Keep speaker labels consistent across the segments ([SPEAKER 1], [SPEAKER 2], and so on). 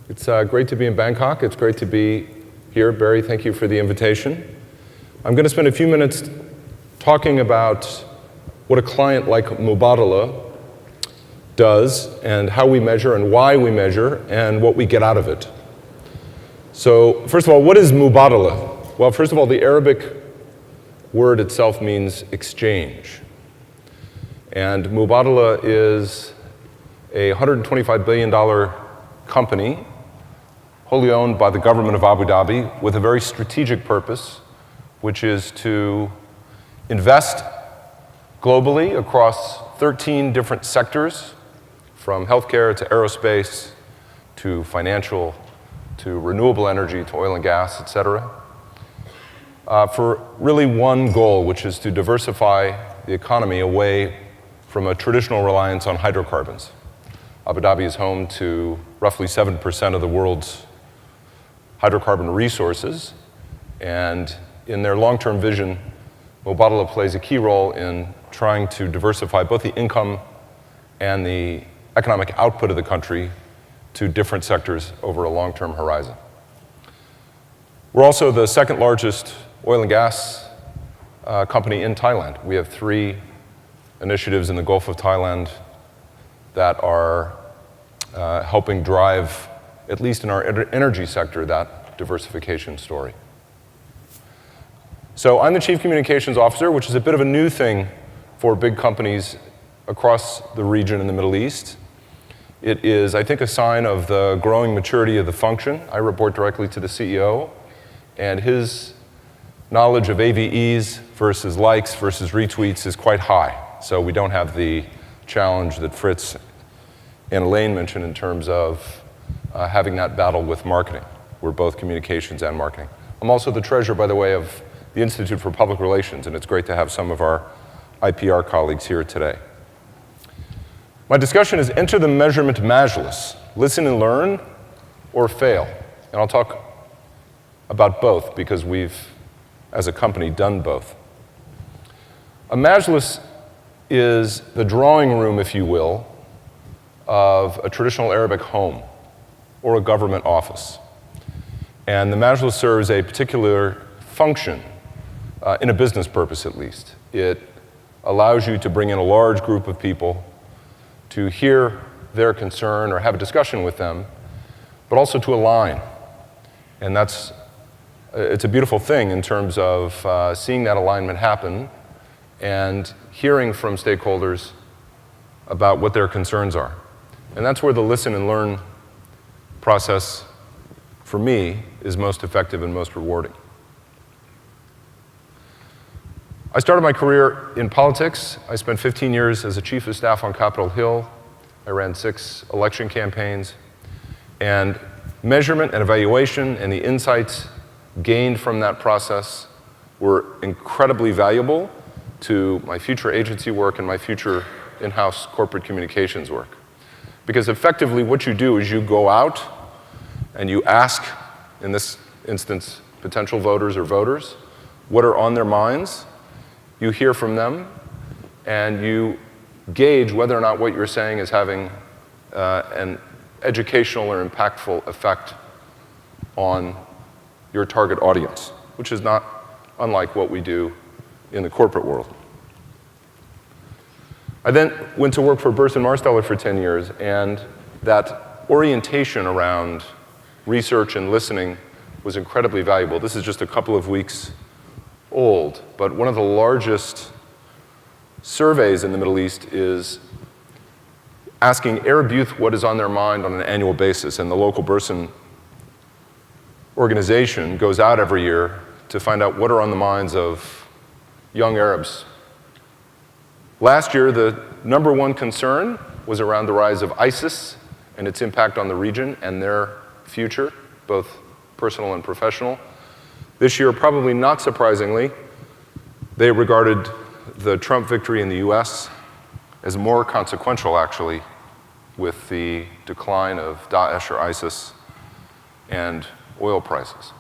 [SPEAKER 1] It's great to be in Bangkok. It's great to be here. Barry, thank you for the invitation. I'm going to spend a few minutes talking about what a client like Mubadala does and how we measure and why we measure and what we get out of it. So first of all, what is Mubadala? Well, first of all, the Arabic word itself means exchange. And Mubadala is a $125 billion company wholly owned by the government of Abu Dhabi with a very strategic purpose, which is to invest globally across 13 different sectors, from healthcare to aerospace to financial to renewable energy to oil and gas, et cetera, for really one goal, which is to diversify the economy away from a traditional reliance on hydrocarbons. Abu Dhabi is home to roughly 7% of the world's hydrocarbon resources, and in their long-term vision, Mubadala plays a key role in trying to diversify both the income and the economic output of the country to different sectors over a long-term horizon. We're also the second largest oil and gas company in Thailand. We have 3 initiatives in the Gulf of Thailand that are helping drive, at least in our energy sector, that diversification story. So I'm the Chief Communications Officer, which is a bit of a new thing for big companies across the region in the Middle East. It is, I think, a sign of the growing maturity of the function. I report directly to the CEO, and his knowledge of AVEs versus likes versus retweets is quite high. So we don't have the challenge that Fritz and Elaine mentioned in terms of having that battle with marketing. We're both communications and marketing. I'm also the treasurer, by the way, of the Institute for Public Relations, and it's great to have some of our IPR colleagues here today. My discussion is enter the measurement Majlis, listen and learn or fail. And I'll talk about both because we've, as a company, done both. A Majlis is the drawing room, if you will, of a traditional Arabic home or a government office. And the Majlis serves a particular function, in a business purpose at least. It allows you to bring in a large group of people to hear their concern or have a discussion with them, but also to align. And it's a beautiful thing in terms of seeing that alignment happen and hearing from stakeholders about what their concerns are. And that's where the listen and learn process, for me, is most effective and most rewarding. I started my career in politics. I spent 15 years as a chief of staff on Capitol Hill. I ran 6 election campaigns. And measurement and evaluation and the insights gained from that process were incredibly valuable to my future agency work and my future in-house corporate communications work. Because effectively what you do is you go out and you ask, in this instance, potential voters or voters, what are on their minds. You hear from them, and you gauge whether or not what you're saying is having an educational or impactful effect on your target audience, which is not unlike what we do in the corporate world. I then went to work for Burson Marsteller for 10 years, and that orientation around research and listening was incredibly valuable. This is just a couple of weeks old, but one of the largest surveys in the Middle East is asking Arab youth what is on their mind on an annual basis, and the local Burson organization goes out every year to find out what are on the minds of young Arabs. Last year, the number 1 concern was around the rise of ISIS and its impact on the region and their future, both personal and professional. This year, probably not surprisingly, they regarded the Trump victory in the US as more consequential, actually, with the decline of Daesh or ISIS and oil prices.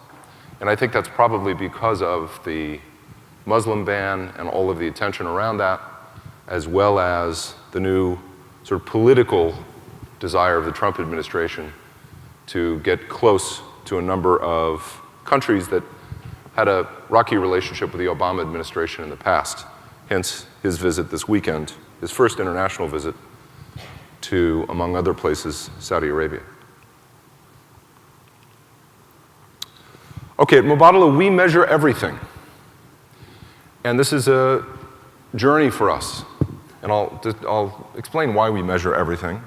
[SPEAKER 1] And I think that's probably because of the Muslim ban and all of the attention around that, as well as the new sort of political desire of the Trump administration to get close to a number of countries that had a rocky relationship with the Obama administration in the past, hence his visit this weekend, his first international visit to, among other places, Saudi Arabia. Okay, at Mubadala, we measure everything. And this is a journey for us. And I'll explain why we measure everything.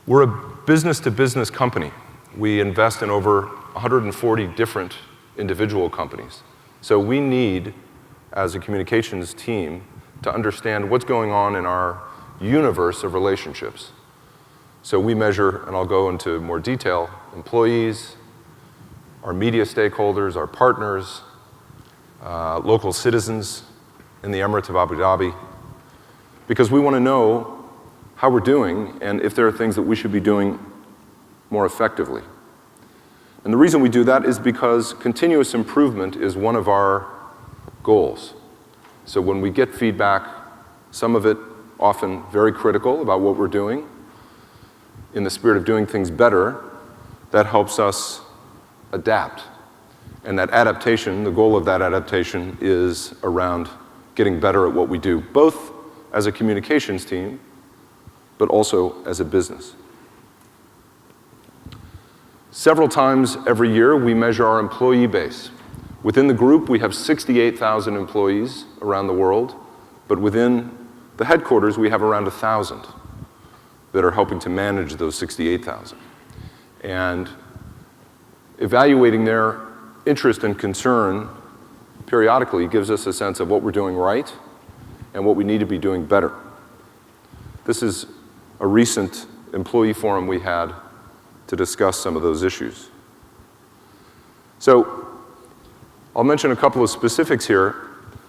[SPEAKER 1] We're a business-to-business company. We invest in over 140 different individual companies. So we need, as a communications team, to understand what's going on in our universe of relationships. So we measure, and I'll go into more detail, employees, our media stakeholders, our partners, local citizens in the Emirates of Abu Dhabi, because we want to know how we're doing and if there are things that we should be doing more effectively. And the reason we do that is because continuous improvement is one of our goals. So when we get feedback, some of it often very critical about what we're doing, in the spirit of doing things better, that helps us adapt. And that adaptation, the goal of that adaptation is around getting better at what we do, both as a communications team, but also as a business. Several times every year, we measure our employee base. Within the group, we have 68,000 employees around the world, but within the headquarters, we have around 1,000 that are helping to manage those 68,000. And evaluating their interest and concern periodically gives us a sense of what we're doing right and what we need to be doing better. This is a recent employee forum we had to discuss some of those issues. So I'll mention a couple of specifics here.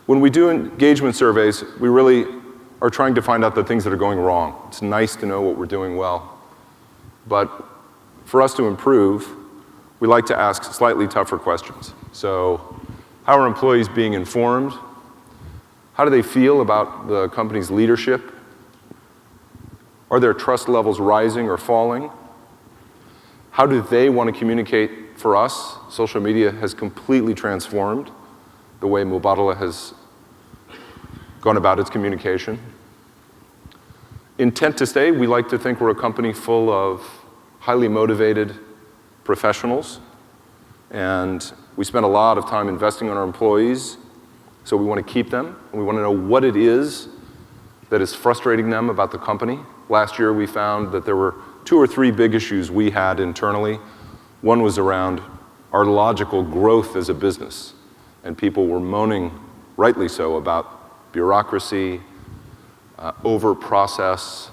[SPEAKER 1] When we do engagement surveys, we really are trying to find out the things that are going wrong. It's nice to know what we're doing well. But for us to improve, we like to ask slightly tougher questions. So how are employees being informed? How do they feel about the company's leadership? Are their trust levels rising or falling? How do they want to communicate for us? Social media has completely transformed the way Mubadala has gone about its communication. Intent to stay, we like to think we're a company full of highly motivated professionals, and we spend a lot of time investing in our employees, so we want to keep them, and we want to know what it is that is frustrating them about the company. Last year, we found that there were 2 or 3 big issues we had internally. One was around our logical growth as a business, and people were moaning, rightly so, about bureaucracy, over-process,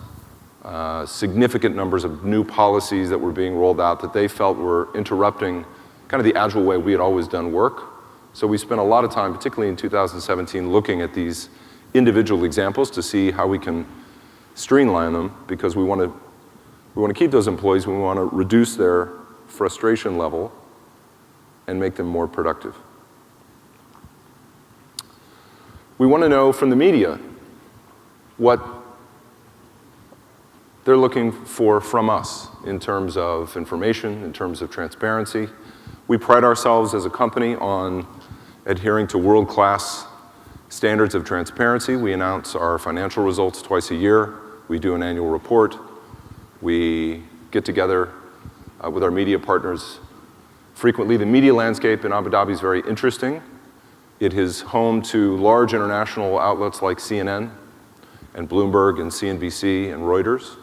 [SPEAKER 1] significant numbers of new policies that were being rolled out that they felt were interrupting kind of the agile way we had always done work. So we spent a lot of time, particularly in 2017, looking at these individual examples to see how we can streamline them, because we want to keep those employees, we want to reduce their frustration level and make them more productive. We want to know from the media what they're looking for from us in terms of information, in terms of transparency. We pride ourselves as a company on adhering to world-class standards of transparency. We announce our financial results twice a year. We do an annual report. We get together with our media partners frequently. The media landscape in Abu Dhabi is very interesting. It is home to large international outlets like CNN and Bloomberg and CNBC and Reuters.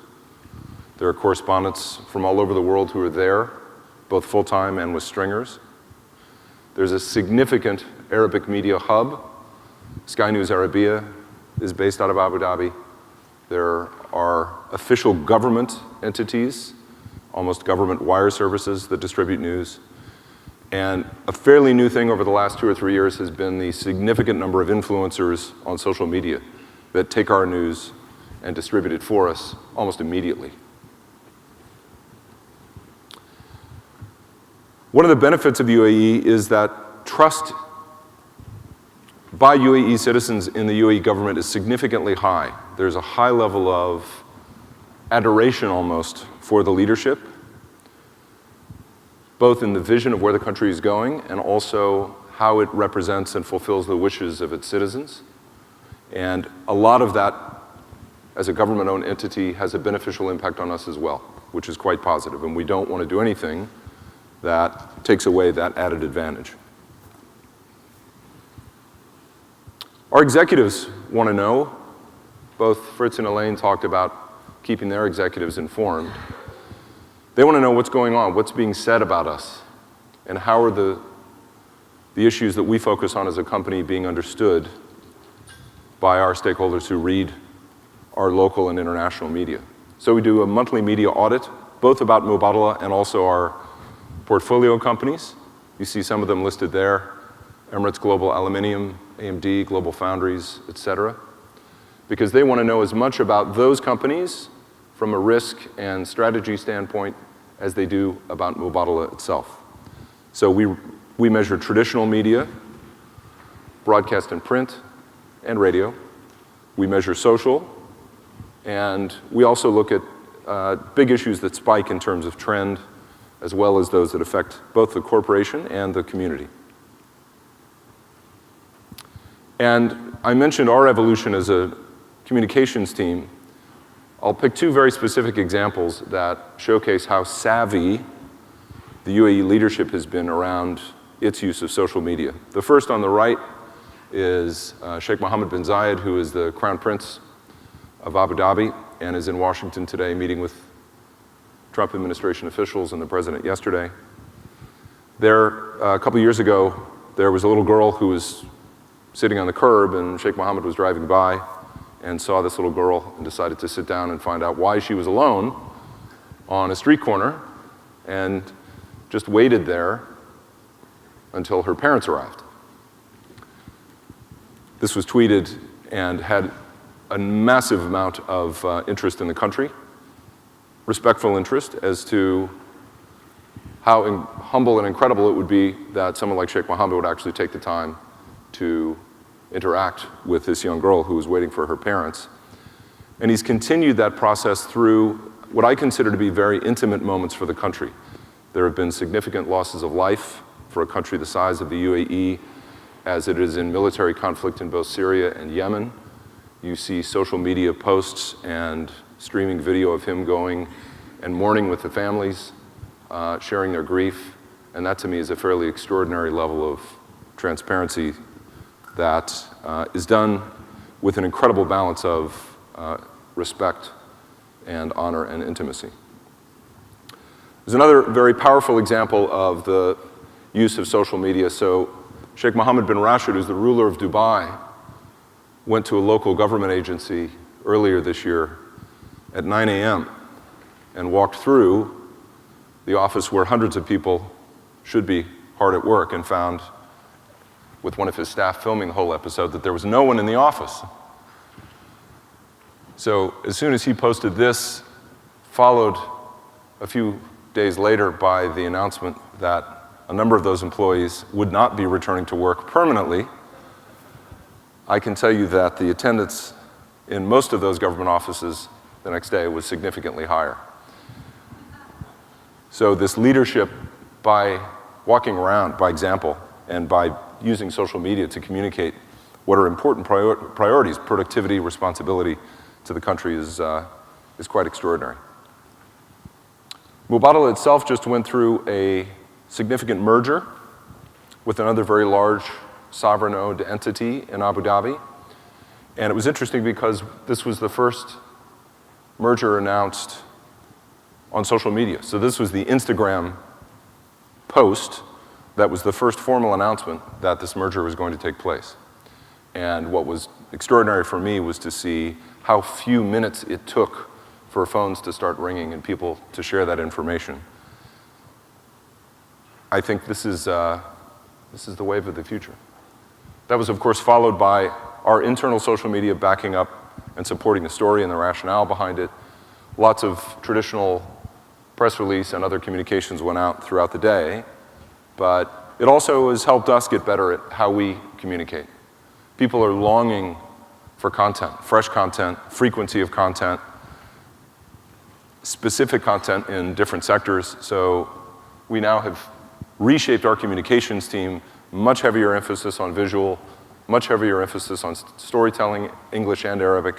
[SPEAKER 1] There are correspondents from all over the world who are there, both full-time and with stringers. There's a significant Arabic media hub. Sky News Arabia is based out of Abu Dhabi. There are official government entities, almost government wire services that distribute news. And a fairly new thing over the last 2 or 3 years has been the significant number of influencers on social media that take our news and distribute it for us almost immediately. One of the benefits of UAE is that trust by UAE citizens in the UAE government is significantly high. There's a high level of adoration almost for the leadership both in the vision of where the country is going and also how it represents and fulfills the wishes of its citizens. And a lot of that, as a government-owned entity, has a beneficial impact on us as well, which is quite positive. And we don't want to do anything that takes away that added advantage. Our executives want to know, both Fritz and Elaine talked about keeping their executives informed. They want to know what's going on, what's being said about us, and how are the issues that we focus on as a company being understood by our stakeholders who read our local and international media. So we do a monthly media audit, both about Mubadala and also our portfolio companies. You see some of them listed there: Emirates Global Aluminium, AMD, Global Foundries, et cetera, because they want to know as much about those companies from a risk and strategy standpoint as they do about Mubadala itself. So we measure traditional media, broadcast and print, and radio. We measure social, and we also look at big issues that spike in terms of trend, as well as those that affect both the corporation and the community. And I mentioned our evolution as a communications team. I'll pick two very specific examples that showcase how savvy the UAE leadership has been around its use of social media. The first on the right is Sheikh Mohammed bin Zayed, who is the Crown Prince of Abu Dhabi and is in Washington today meeting with Trump administration officials and the president yesterday. A couple years ago, there was a little girl who was sitting on the curb, and Sheikh Mohammed was driving by and saw this little girl and decided to sit down and find out why she was alone on a street corner, and just waited there until her parents arrived. This was tweeted and had a massive amount of interest in the country, respectful interest as to how humble and incredible it would be that someone like Sheikh Mohammed would actually take the time to interact with this young girl who was waiting for her parents. And he's continued that process through what I consider to be very intimate moments for the country. There have been significant losses of life for a country the size of the UAE, as it is in military conflict in both Syria and Yemen. You see social media posts and streaming video of him going and mourning with the families, sharing their grief. And that to me is a fairly extraordinary level of transparency that is done with an incredible balance of respect and honor and intimacy. There's another very powerful example of the use of social media. So Sheikh Mohammed bin Rashid, who's the ruler of Dubai, went to a local government agency earlier this year at 9 a.m. and walked through the office where hundreds of people should be hard at work, and found, with one of his staff filming the whole episode, that there was no one in the office. So as soon as he posted this, followed a few days later by the announcement that a number of those employees would not be returning to work permanently, I can tell you that the attendance in most of those government offices the next day was significantly higher. So this leadership, by walking around by example and by using social media to communicate what are important priorities, productivity, responsibility to the country, is quite extraordinary. Mubadala itself just went through a significant merger with another very large sovereign-owned entity in Abu Dhabi. And it was interesting because this was the first merger announced on social media. So this was the Instagram post that was the first formal announcement that this merger was going to take place. And what was extraordinary for me was to see how few minutes it took for phones to start ringing and people to share that information. I think this is the wave of the future. That was, of course, followed by our internal social media backing up and supporting the story and the rationale behind it. Lots of traditional press release and other communications went out throughout the day, but it also has helped us get better at how we communicate. People are longing for content, fresh content, frequency of content, specific content in different sectors. So We now have reshaped our communications team, much heavier emphasis on visual, much heavier emphasis on storytelling, English and Arabic,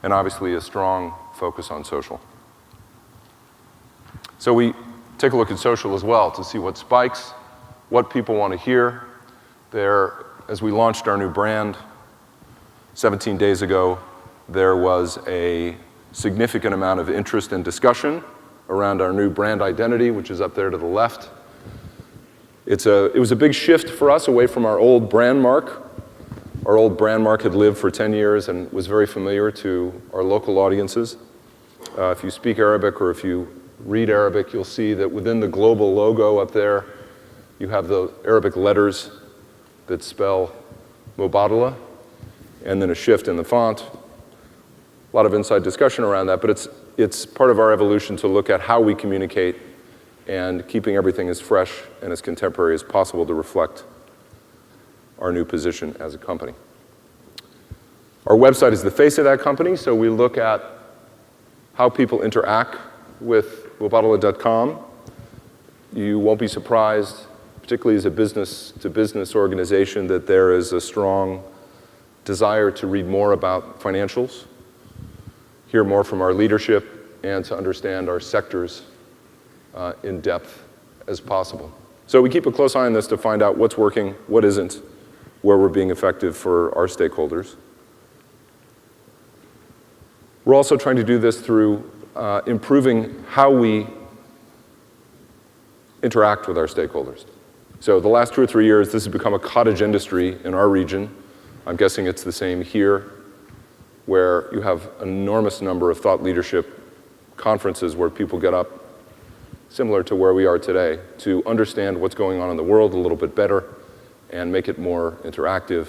[SPEAKER 1] and obviously a strong focus on social. So we take a look at social as well to see what spikes, what people want to hear. There, as we launched our new brand 17 days ago, there was a significant amount of interest and discussion around our new brand identity, which is up there to the left. It was a big shift for us away from our old brand mark. Our old brand mark had lived for 10 years and was very familiar to our local audiences. If you speak Arabic or if you read Arabic, you'll see that within the global logo up there, you have the Arabic letters that spell Mubadala, and then a shift in the font. A lot of inside discussion around that, but it's part of our evolution to look at how we communicate and keeping everything as fresh and as contemporary as possible to reflect our new position as a company. Our website is the face of that company, so we look at how people interact with Mubadala.com. You won't be surprised, particularly as a business-to-business organization, that there is a strong desire to read more about financials, hear more from our leadership, and to understand our sectors in depth as possible. So we keep a close eye on this to find out what's working, what isn't, where we're being effective for our stakeholders. We're also trying to do this through improving how we interact with our stakeholders. So the last 2 or 3 years, this has become a cottage industry in our region. I'm guessing it's the same here, where you have an enormous number of thought leadership conferences where people get up, similar to where we are today, to understand what's going on in the world a little bit better and make it more interactive.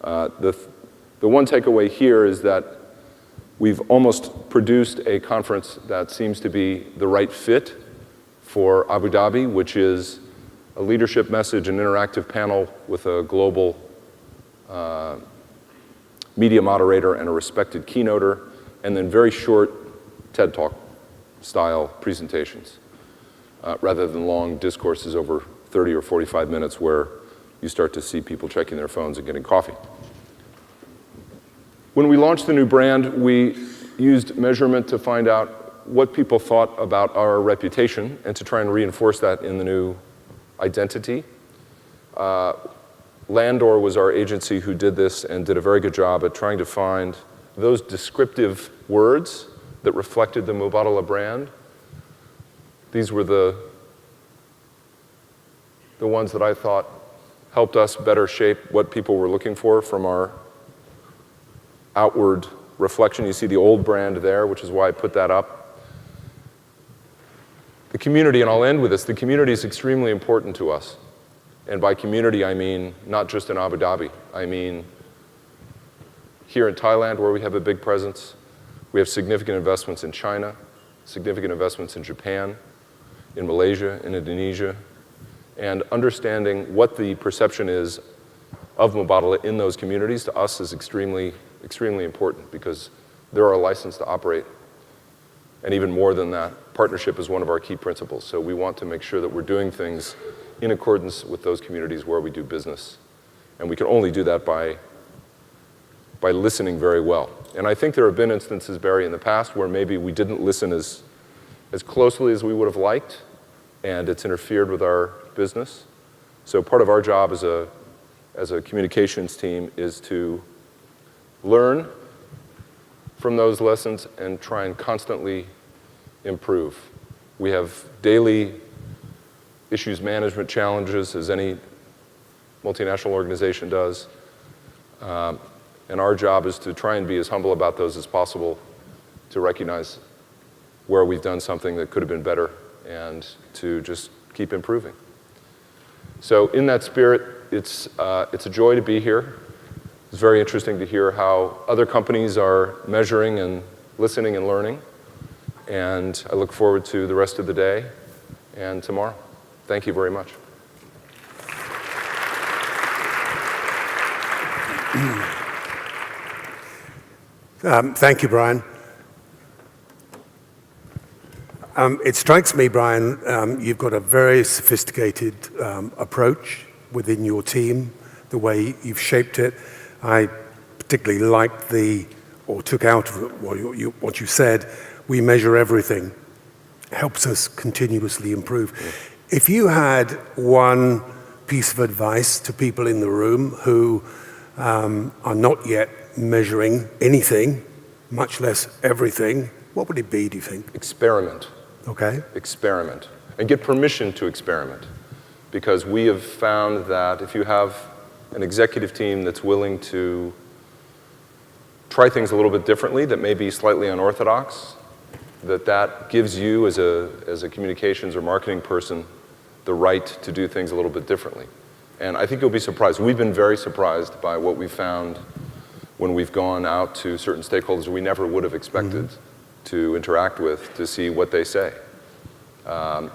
[SPEAKER 1] The one takeaway here is that we've almost produced a conference that seems to be the right fit for Abu Dhabi, which is a leadership message, an interactive panel with a global media moderator and a respected keynoter, and then very short TED Talk style presentations, rather than long discourses over 30 or 45 minutes where you start to see people checking their phones and getting coffee. When we launched the new brand, we used measurement to find out what people thought about our reputation and to try and reinforce that in the new identity. Landor was our agency who did this and did a very good job at trying to find those descriptive words that reflected the Mubadala brand. These were the ones that I thought helped us better shape what people were looking for from our outward reflection. You see the old brand there, which is why I put that up. The community, and I'll end with this, the community is extremely important to us. And by community, I mean not just in Abu Dhabi. I mean here in Thailand, where we have a big presence. We have significant investments in China, significant investments in Japan, in Malaysia, in Indonesia, and understanding what the perception is of Mubadala in those communities to us is extremely important, because they're our license to operate. And even more than that, partnership is one of our key principles. So we want to make sure that we're doing things in accordance with those communities where we do business. And we can only do that by listening very well. And I think there have been instances, Barry, in the past where maybe we didn't listen as closely as we would have liked, and it's interfered with our business. So part of our job as a communications team is to learn from those lessons and try and constantly improve. We have daily issues management challenges, as any multinational organization does. And our job is to try and be as humble about those as possible, to recognize where we've done something that could have been better, and to just keep improving. So in that spirit, it's a joy to be here. It's very interesting to hear how other companies are measuring and listening and learning. And I look forward to the rest of the day and tomorrow. Thank you very much.
[SPEAKER 2] Thank you, Brian. It strikes me, Brian, you've got a very sophisticated approach within your team, the way you've shaped it. I particularly liked or took out of it what you said, we measure everything. Helps us continuously improve. Yeah. If you had one piece of advice to people in the room who are not yet measuring anything, much less everything, what would it be, do you think?
[SPEAKER 1] Experiment.
[SPEAKER 2] Okay.
[SPEAKER 1] Experiment. And get permission to experiment. Because we have found that if you have an executive team that's willing to try things a little bit differently, that may be slightly unorthodox, that gives you as a communications or marketing person the right to do things a little bit differently. And I think you'll be surprised. We've been very surprised by what we've found when we've gone out to certain stakeholders we never would have expected to interact with, to see what they say. I'll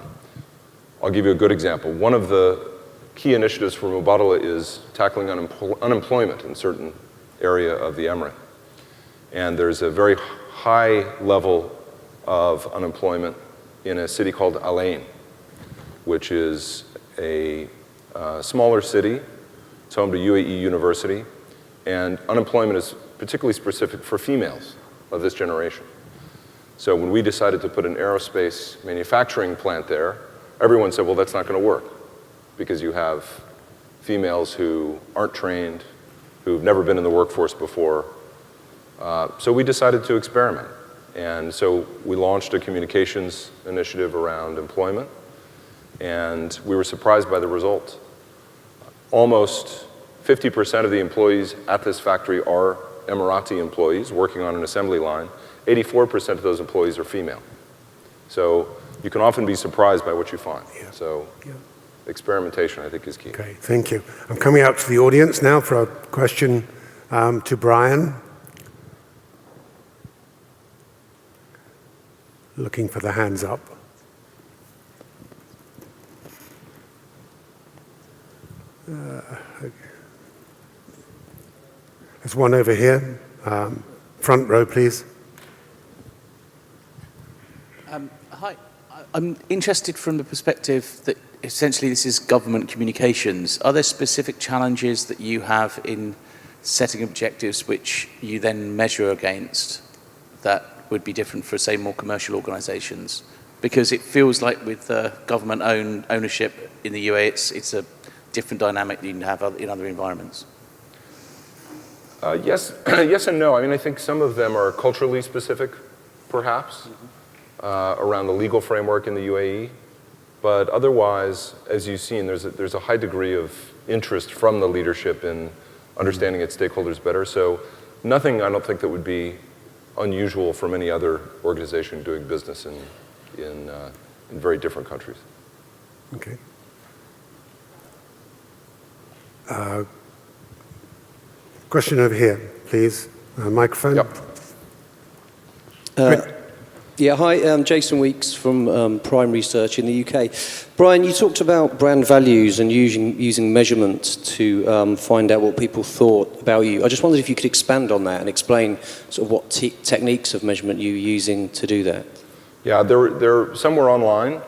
[SPEAKER 1] give you a good example. One of the key initiatives for Mubadala is tackling unemployment in a certain area of the Emirate. And there's a very high level of unemployment in a city called Al Ain, which is a smaller city. It's home to UAE University. And unemployment is particularly specific for females of this generation. So when we decided to put an aerospace manufacturing plant there, everyone said, well, that's not going to work because you have females who aren't trained, who've never been in the workforce before. So we decided to experiment. And so we launched a communications initiative around employment, and we were surprised by the results. Almost 50% of the employees at this factory are Emirati employees working on an assembly line. 84% of those employees are female. So you can often be surprised by what you find. Yeah. So experimentation, I think, is key.
[SPEAKER 2] Okay, thank you. I'm coming out to the audience now for a question to Brian. Looking for the hands up. Okay. There's one over here. Front row, please.
[SPEAKER 3] Hi. I'm interested from the perspective that essentially this is government communications. Are there specific challenges that you have in setting objectives which you then measure against that would be different for, say, more commercial organisations? Because it feels like with government ownership in the UAE, it's a different dynamic than you have in other environments.
[SPEAKER 1] Yes and no. I mean, I think some of them are culturally specific, perhaps, around the legal framework in the UAE. But otherwise, as you've seen, there's a high degree of interest from the leadership in understanding its stakeholders better. So nothing, I don't think, that would be unusual from any other organization doing business in very different countries.
[SPEAKER 2] Okay. Question over here, please. Microphone.
[SPEAKER 1] Yep.
[SPEAKER 4] Yeah, hi, I'm Jason Weeks from Prime Research in the UK. Brian, you talked about brand values and using measurement to find out what people thought about you. I just wondered if you could expand on that and explain sort of what techniques of measurement you were using to do that.
[SPEAKER 1] Yeah, some were online,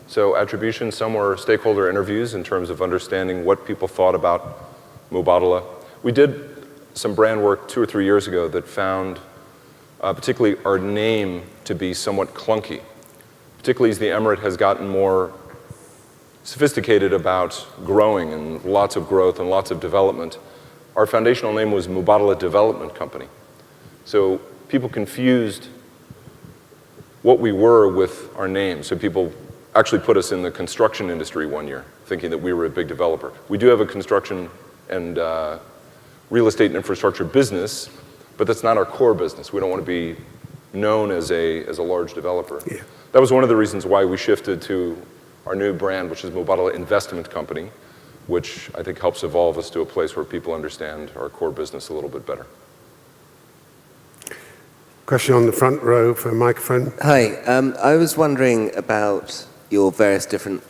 [SPEAKER 1] so attribution, some were stakeholder interviews in terms of understanding what people thought about Mubadala. We did some brand work 2 or 3 years ago that found particularly our name to be somewhat clunky, particularly as the Emirate has gotten more sophisticated about growing and lots of growth and lots of development. Our foundational name was Mubadala Development Company. So people confused what we were with our name. So people actually put us in the construction industry one year, thinking that we were a big developer. We do have a construction and real estate and infrastructure business, but that's not our core business. We don't want to be known as a large developer. Yeah. That was one of the reasons why we shifted to our new brand, which is Mubadala Investment Company, which I think helps evolve us to a place where people understand our core business a little bit better.
[SPEAKER 2] Question on the front row for a microphone.
[SPEAKER 5] Hi, I was wondering about your various different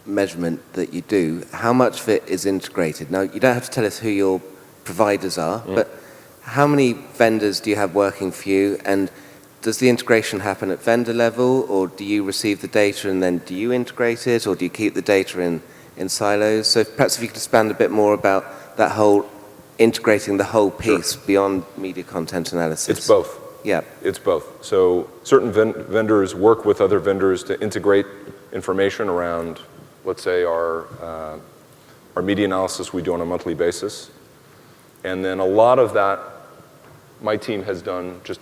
[SPEAKER 5] measurement that you do. How much of it is integrated? Now, you don't have to tell us who your providers are, but how many vendors do you have working for you? And does the integration happen at vendor level, or do you receive the data and then do you integrate it, or do you keep the data in silos? So perhaps if you could expand a bit more about that whole integrating the whole piece beyond media content analysis.
[SPEAKER 1] It's both.
[SPEAKER 5] Yeah.
[SPEAKER 1] It's both. So certain vendors work with other vendors to integrate information around, let's say, our media analysis we do on a monthly basis. And then a lot of that my team has done just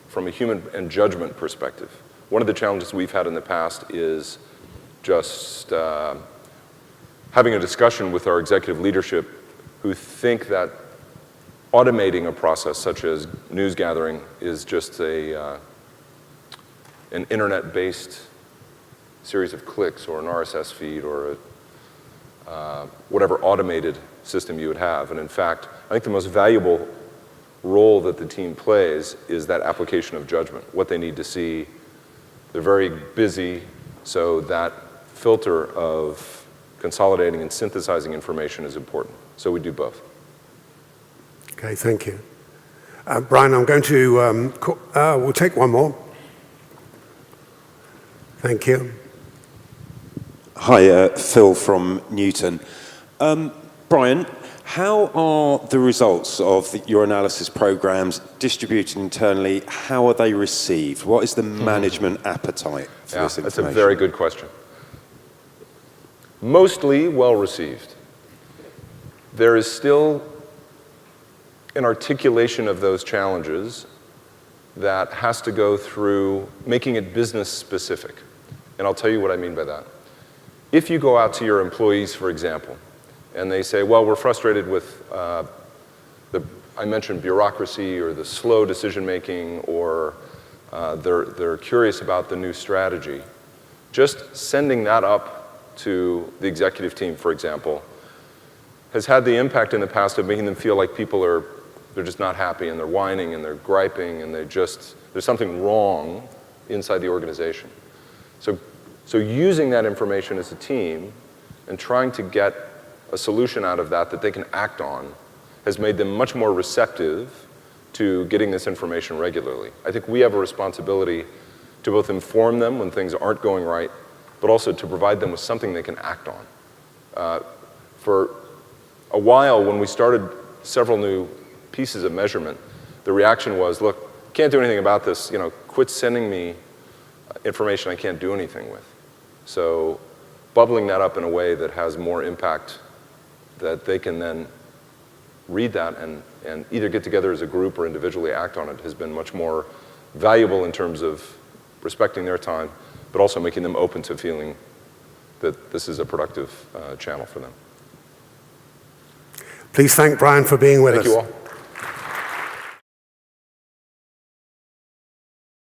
[SPEAKER 1] from a human and judgment perspective. One of the challenges we've had in the past is just having a discussion with our executive leadership who think that automating a process such as news gathering is just an internet-based series of clicks or an RSS feed or whatever automated system you would have. And in fact, I think the most valuable role that the team plays is that application of judgment, what they need to see. They're very busy, so that filter of consolidating and synthesizing information is important. So we do both.
[SPEAKER 2] Okay, thank you. Brian, I'm going to, we'll take one more. Thank you.
[SPEAKER 6] Hi, Phil from Newton. Brian, how are the results of your analysis programs distributed internally? How are they received? What is the management appetite for this information?
[SPEAKER 1] That's a very good question. Mostly well received. There is still an articulation of those challenges that has to go through making it business specific. And I'll tell you what I mean by that. If you go out to your employees, for example, and they say, well, we're frustrated with I mentioned bureaucracy or the slow decision making, or they're curious about the new strategy, just sending that up to the executive team, for example, has had the impact in the past of making them feel like they're just not happy and they're whining and they're griping and there's something wrong inside the organization. So using that information as a team and trying to get a solution out of that they can act on has made them much more receptive to getting this information regularly. I think we have a responsibility to both inform them when things aren't going right, but also to provide them with something they can act on. For a while, when we started several new pieces of measurement, the reaction was, look, can't do anything about this, quit sending me information I can't do anything with. So bubbling that up in a way that has more impact, that they can then read that and either get together as a group or individually act on it, has been much more valuable in terms of respecting their time, but also making them open to feeling that this is a productive channel for them.
[SPEAKER 2] Please thank Brian for being with us.
[SPEAKER 1] Thank you all.